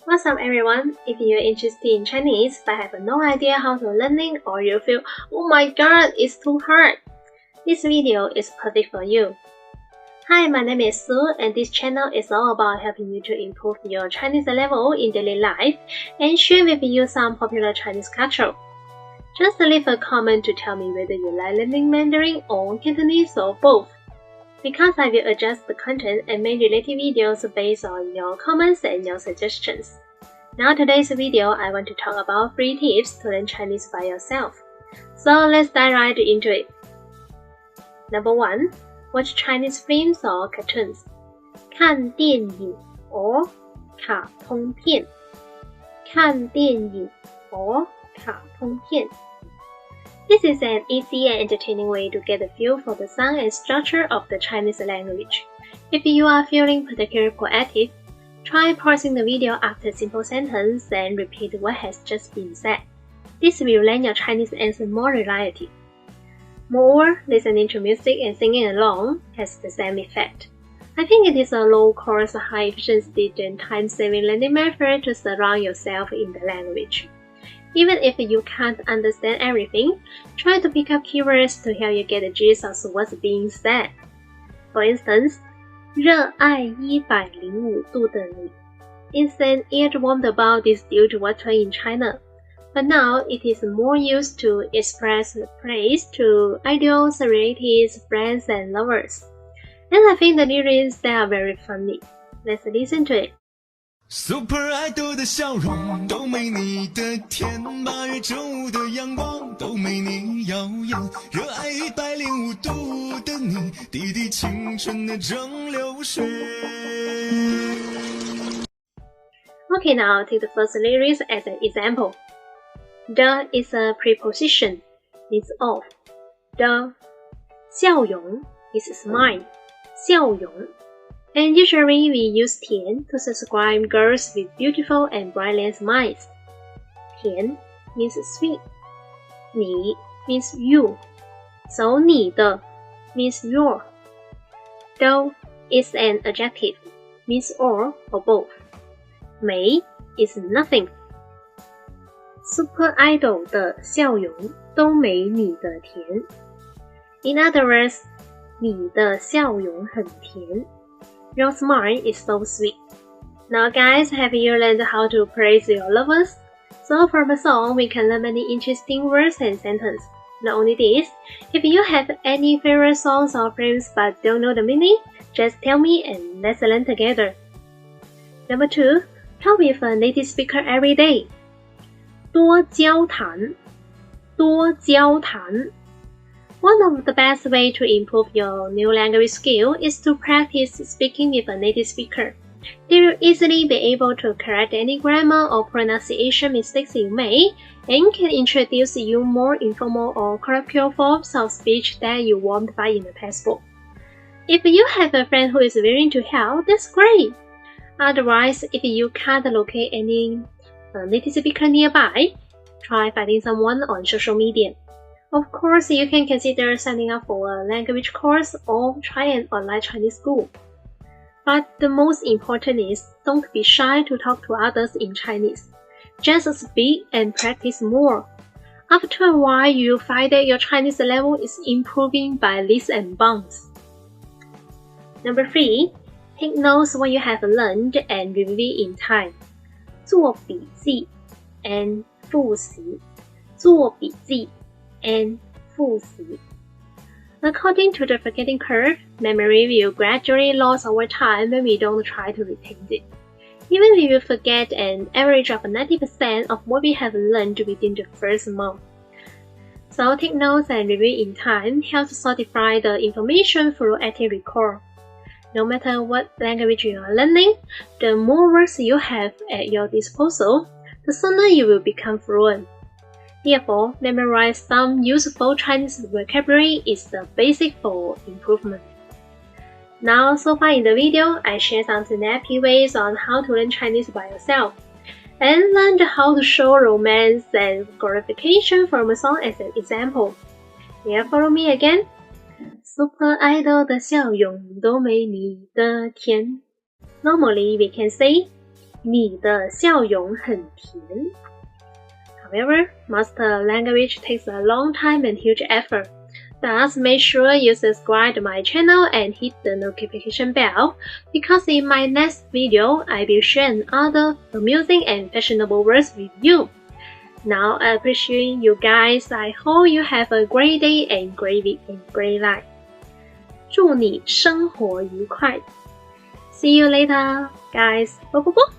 What's up everyone? If you're interested in Chinese but have no idea how to learning or you feel, oh my god, it's too hard, this video is perfect for you. Hi, my name is Sue and this channel is all about helping you to improve your Chinese level in daily life and share with you some popular Chinese culture. Just leave a comment to tell me whether you like learning Mandarin or Cantonese or both, because I will adjust the content and make related videos based on your comments and your suggestions. Now today's video, I want to talk about 3 tips to learn Chinese by yourself. So let's dive right into it. Number 1. Watch Chinese films or cartoons. 看电影 or 卡通片. 看电影 or 卡通片. This is an easy and entertaining way to get a feel for the sound and structure of the Chinese language. If you are feeling particularly proactive, try pausing the video after a simple sentence and repeat what has just been said. This will lend your Chinese answer more reliability. Moreover, listening to music and singing along has the same effect. I think it is a low-cost, high-efficiency and time-saving learning method to surround yourself in the language. Even if you can't understand everything, try to pick up keywords to help you get the gist of what's being said. For instance, 热爱105度的你 is an earworm about this due to water in China, but now it is more used to express praise to idols, relatives, friends, and lovers. And I think the lyrics they are very funny. Let's listen to it. Super idol 的笑容都没你的甜，8月正午的阳光都没你耀眼，热爱105度的你，滴滴青春的蒸馏水。 Okay, now take the first lyrics as an example. The is a preposition, means of. The 笑容 is smile, 笑容. And usually we use 甜 to describe girls with beautiful and brilliant smiles. 甜 means sweet. 你 means you. So 你的 means your. Though is an adjective, means all or both. 没 is nothing. Super idol 的笑容都没你的甜. In other words, 你的笑容很甜. Your smile is so sweet. Now guys, have you learned how to praise your lovers? So from a song, we can learn many interesting words and sentences. Not only this, if you have any favorite songs or films but don't know the meaning, just tell me and let's learn together. Number 2. Talk with a native speaker every day. 多交谈，多交谈. One of the best ways to improve your new language skill is to practice speaking with a native speaker. They will easily be able to correct any grammar or pronunciation mistakes you make and can introduce you more informal or colloquial forms of speech that you won't find in the textbook. If you have a friend who is willing to help, that's great. Otherwise, if you can't locate any native speaker nearby, try finding someone on social media. Of course, you can consider signing up for a language course or try an online Chinese school. But the most important is, don't be shy to talk to others in Chinese. Just speak and practice more. After a while, you'll find that your Chinese level is improving by leaps and bounds. Number 3. Take notes what you have learned and review in time. 做笔记 and 复习. 做笔记 and 复习. According to the forgetting curve, memory will gradually lose over time when we don't try to retain it. Even we will forget an average of 90% of what we have learned within the first month. So take notes and review in time helps solidify the information through active recall. No matter what language you are learning, the more words you have at your disposal, the sooner you will become fluent. Therefore, memorize some useful Chinese vocabulary is the basic for improvement. Now, so far in the video, I shared some snappy ways on how to learn Chinese by yourself, and learned how to show romance and glorification from a song as an example. Will you follow me again? Super idol 的笑容都没你的甜. Normally, we can say 你的笑容很甜。However, master language takes a long time and huge effort. Thus, make sure you subscribe to my channel and hit the notification bell, because in my next video, I will share other amusing and fashionable words with you. Now, I appreciate you guys. I hope you have a great day and great week and great life. 祝你生活愉快。See you later, guys. Bye bye bye.